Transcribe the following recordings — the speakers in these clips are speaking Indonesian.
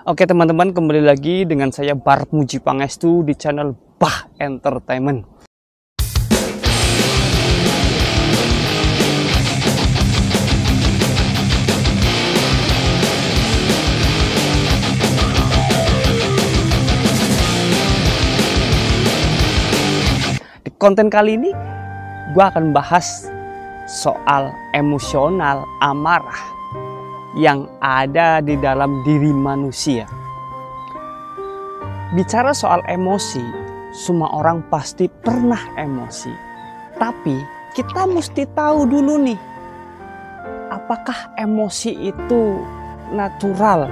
Oke teman-teman, kembali lagi dengan saya Barat Muji Pangestu di channel Bah Entertainment. Di konten kali ini gue akan bahas soal emosional amarah yang ada di dalam diri manusia. Bicara soal emosi, semua orang pasti pernah emosi. Tapi kita mesti tahu dulu nih, apakah emosi itu natural,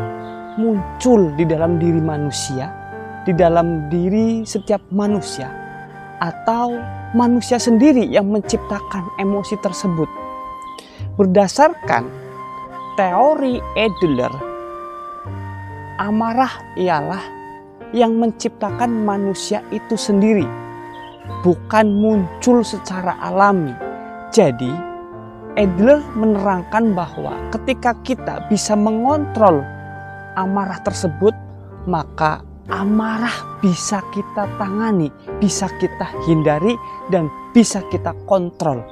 muncul di dalam diri manusia, di dalam diri setiap manusia, atau manusia sendiri yang menciptakan emosi tersebut. Berdasarkan teori Adler, amarah ialah yang menciptakan manusia itu sendiri, bukan muncul secara alami. Jadi, Adler menerangkan bahwa ketika kita bisa mengontrol amarah tersebut, maka amarah bisa kita tangani, bisa kita hindari, dan bisa kita kontrol.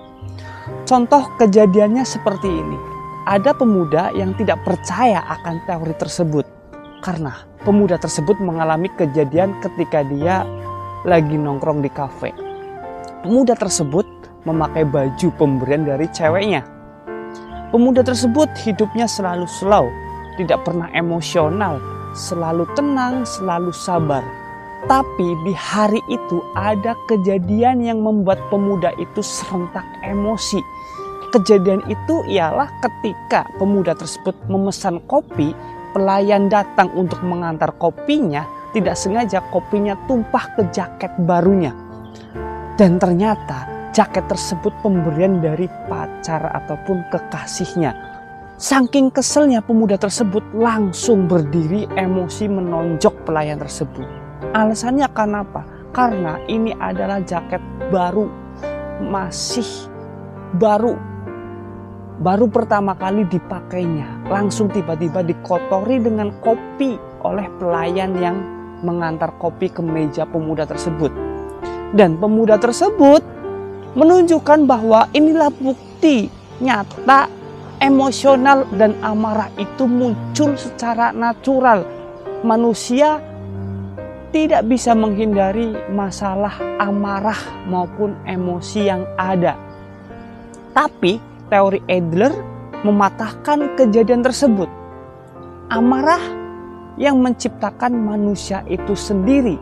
Contoh kejadiannya seperti ini. Ada pemuda yang tidak percaya akan teori tersebut karena pemuda tersebut mengalami kejadian ketika dia lagi nongkrong di kafe. Pemuda tersebut memakai baju pemberian dari ceweknya. Pemuda tersebut hidupnya selalu slow, tidak pernah emosional, selalu tenang, selalu sabar. Tapi di hari itu ada kejadian yang membuat pemuda itu serentak emosi. Kejadian itu ialah ketika pemuda tersebut memesan kopi, pelayan datang untuk mengantar kopinya, tidak sengaja kopinya tumpah ke jaket barunya. Dan ternyata jaket tersebut pemberian dari pacar ataupun kekasihnya. Saking keselnya pemuda tersebut langsung berdiri emosi menonjok pelayan tersebut. Alasannya kenapa? Karena ini adalah jaket baru, masih baru pertama kali dipakainya, langsung tiba-tiba dikotori dengan kopi oleh pelayan yang mengantar kopi ke meja pemuda tersebut. Dan pemuda tersebut menunjukkan bahwa inilah bukti nyata emosional dan amarah itu muncul secara natural. Manusia tidak bisa menghindari masalah amarah maupun emosi yang ada. Tapi teori Adler mematahkan kejadian tersebut. Amarah yang menciptakan manusia itu sendiri.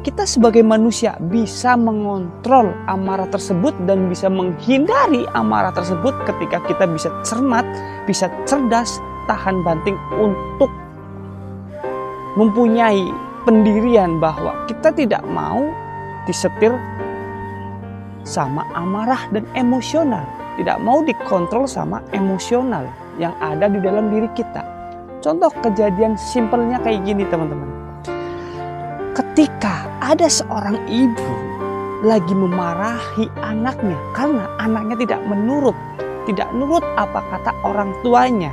Kita sebagai manusia bisa mengontrol amarah tersebut dan bisa menghindari amarah tersebut ketika kita bisa cermat, bisa cerdas, tahan banting untuk mempunyai pendirian bahwa kita tidak mau disetir sama amarah dan emosional. Tidak mau dikontrol sama emosional yang ada di dalam diri kita. Contoh kejadian simpelnya kayak gini teman-teman. Ketika ada seorang ibu lagi memarahi anaknya karena anaknya tidak nurut apa kata orang tuanya.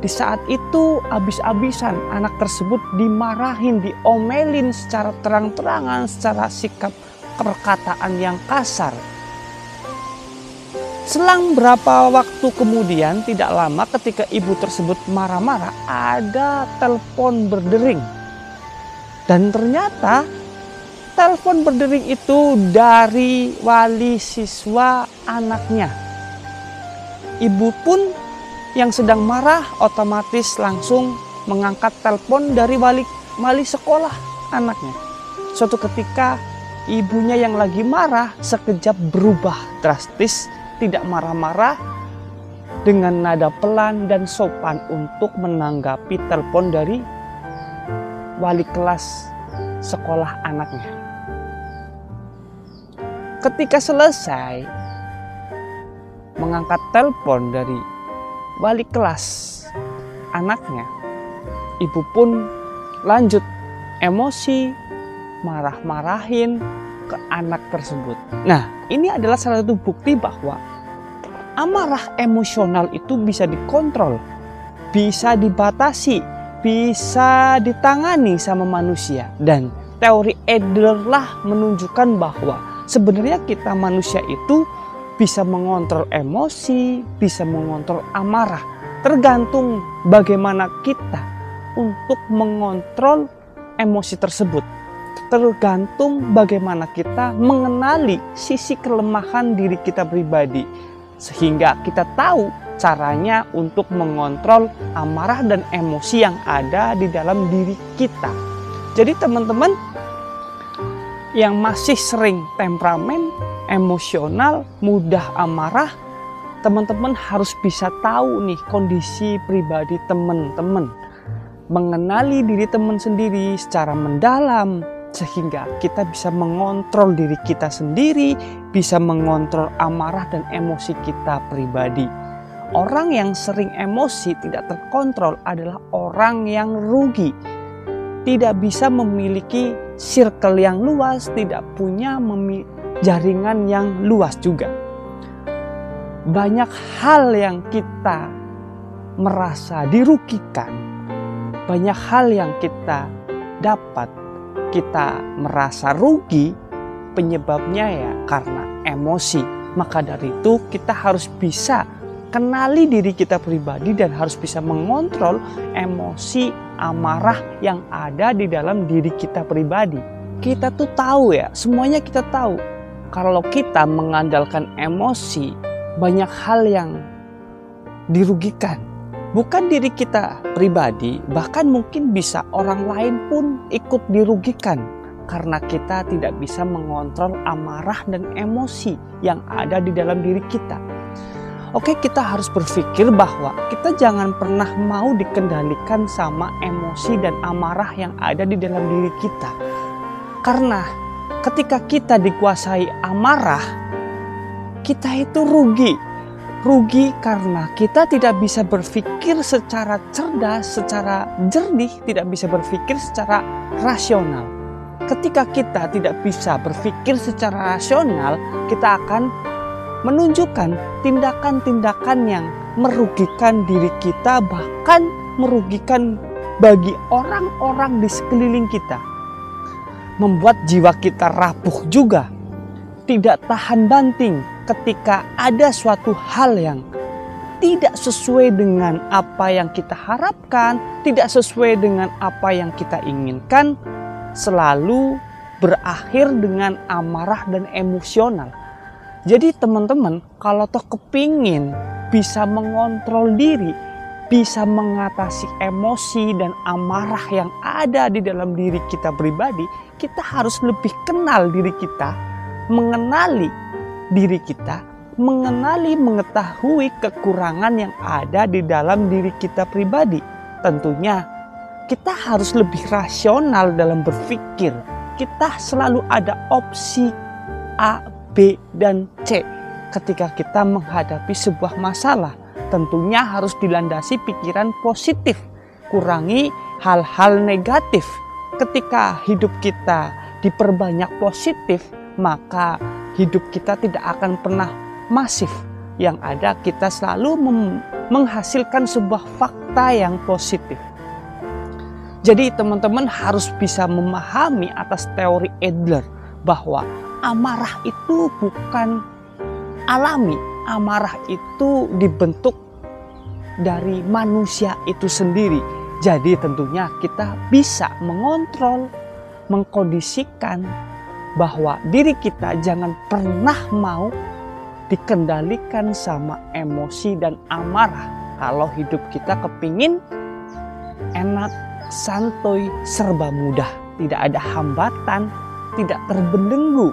Di saat itu habis-habisan anak tersebut dimarahin, diomelin secara terang-terangan, secara sikap perkataan yang kasar. Selang berapa waktu kemudian, tidak lama ketika ibu tersebut marah-marah, ada telepon berdering. Dan ternyata telepon berdering itu dari wali siswa anaknya. Ibu pun yang sedang marah otomatis langsung mengangkat telepon dari wali sekolah anaknya. Suatu ketika ibunya yang lagi marah sekejap berubah drastis, tidak marah-marah, dengan nada pelan dan sopan untuk menanggapi telepon dari wali kelas sekolah anaknya. Ketika selesai mengangkat telepon dari wali kelas anaknya, ibu pun lanjut emosi, marah-marahin ke anak tersebut. Nah, ini adalah salah satu bukti bahwa amarah emosional itu bisa dikontrol, bisa dibatasi, bisa ditangani sama manusia. Dan teori Adler lah menunjukkan bahwa sebenarnya kita manusia itu bisa mengontrol emosi, bisa mengontrol amarah. Tergantung bagaimana kita untuk mengontrol emosi tersebut. Tergantung bagaimana kita mengenali sisi kelemahan diri kita pribadi. Sehingga kita tahu caranya untuk mengontrol amarah dan emosi yang ada di dalam diri kita. Jadi teman-teman yang masih sering temperamen, emosional, mudah amarah, teman-teman harus bisa tahu nih kondisi pribadi teman-teman. Mengenali diri teman sendiri secara mendalam, sehingga kita bisa mengontrol diri kita sendiri, bisa mengontrol amarah dan emosi kita pribadi. Orang yang sering emosi tidak terkontrol adalah orang yang rugi. Tidak bisa memiliki circle yang luas, tidak punya jaringan yang luas juga. Banyak hal yang kita merasa dirugikan, banyak hal yang kita dapat, kita merasa rugi, penyebabnya ya karena emosi. Maka dari itu kita harus bisa kenali diri kita pribadi dan harus bisa mengontrol emosi amarah yang ada di dalam diri kita pribadi. Kita tuh tahu ya, semuanya kita tahu. Kalau kita mengandalkan emosi, banyak hal yang dirugikan. Bukan diri kita pribadi, bahkan mungkin bisa orang lain pun ikut dirugikan. Karena kita tidak bisa mengontrol amarah dan emosi yang ada di dalam diri kita. Oke, kita harus berpikir bahwa kita jangan pernah mau dikendalikan sama emosi dan amarah yang ada di dalam diri kita. Karena ketika kita dikuasai amarah, kita itu rugi. Rugi karena kita tidak bisa berpikir secara cerdas, secara jernih, tidak bisa berpikir secara rasional. Ketika kita tidak bisa berpikir secara rasional, kita akan menunjukkan tindakan-tindakan yang merugikan diri kita, bahkan merugikan bagi orang-orang di sekeliling kita. Membuat jiwa kita rapuh juga, tidak tahan banting ketika ada suatu hal yang tidak sesuai dengan apa yang kita harapkan, tidak sesuai dengan apa yang kita inginkan, selalu berakhir dengan amarah dan emosional. Jadi teman-teman, kalau toh kepingin bisa mengontrol diri, bisa mengatasi emosi dan amarah yang ada di dalam diri kita pribadi, kita harus lebih kenal diri kita, mengenali diri kita, mengetahui kekurangan yang ada di dalam diri kita pribadi. Tentunya kita harus lebih rasional dalam berpikir. Kita selalu ada opsi A, B, dan C ketika kita menghadapi sebuah masalah. Tentunya harus dilandasi pikiran positif, kurangi hal-hal negatif. Ketika hidup kita diperbanyak positif, maka hidup kita tidak akan pernah masif. Yang ada kita selalu menghasilkan sebuah fakta yang positif. Jadi teman-teman harus bisa memahami atas teori Adler bahwa amarah itu bukan alami. Amarah itu dibentuk dari manusia itu sendiri. Jadi tentunya kita bisa mengontrol, mengkondisikan bahwa diri kita jangan pernah mau dikendalikan sama emosi dan amarah. Kalau hidup kita kepingin enak, santuy, serba mudah, tidak ada hambatan, tidak terbelenggu.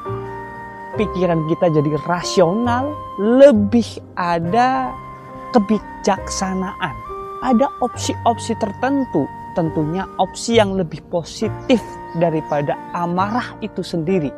Pikiran kita jadi rasional, lebih ada kebijaksanaan. Ada opsi-opsi tertentu, tentunya opsi yang lebih positif daripada amarah itu sendiri.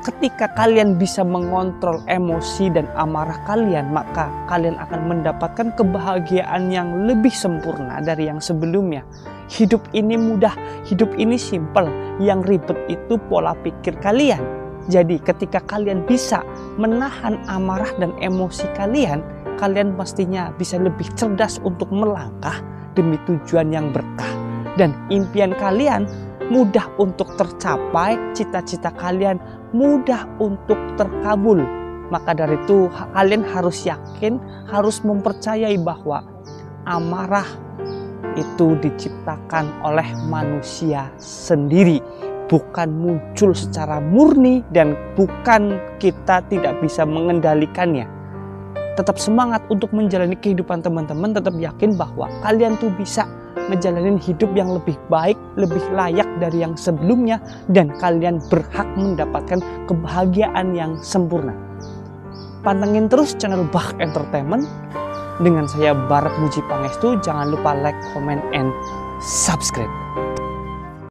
Ketika kalian bisa mengontrol emosi dan amarah kalian, maka kalian akan mendapatkan kebahagiaan yang lebih sempurna dari yang sebelumnya. Hidup ini mudah, hidup ini simpel. Yang ribet itu pola pikir kalian. Jadi ketika kalian bisa menahan amarah dan emosi kalian, kalian pastinya bisa lebih cerdas untuk melangkah demi tujuan yang berkah. Dan impian kalian mudah untuk tercapai, cita-cita kalian mudah untuk terkabul. Maka dari itu kalian harus yakin, harus mempercayai bahwa amarah itu diciptakan oleh manusia sendiri, bukan muncul secara murni dan bukan kita tidak bisa mengendalikannya. Tetap semangat untuk menjalani kehidupan teman-teman, tetap yakin bahwa kalian tuh bisa menjalani hidup yang lebih baik, lebih layak dari yang sebelumnya, dan kalian berhak mendapatkan kebahagiaan yang sempurna. Pantengin terus channel Bach Entertainment dengan saya Barat Muji Pangestu. Jangan lupa like, comment, and subscribe.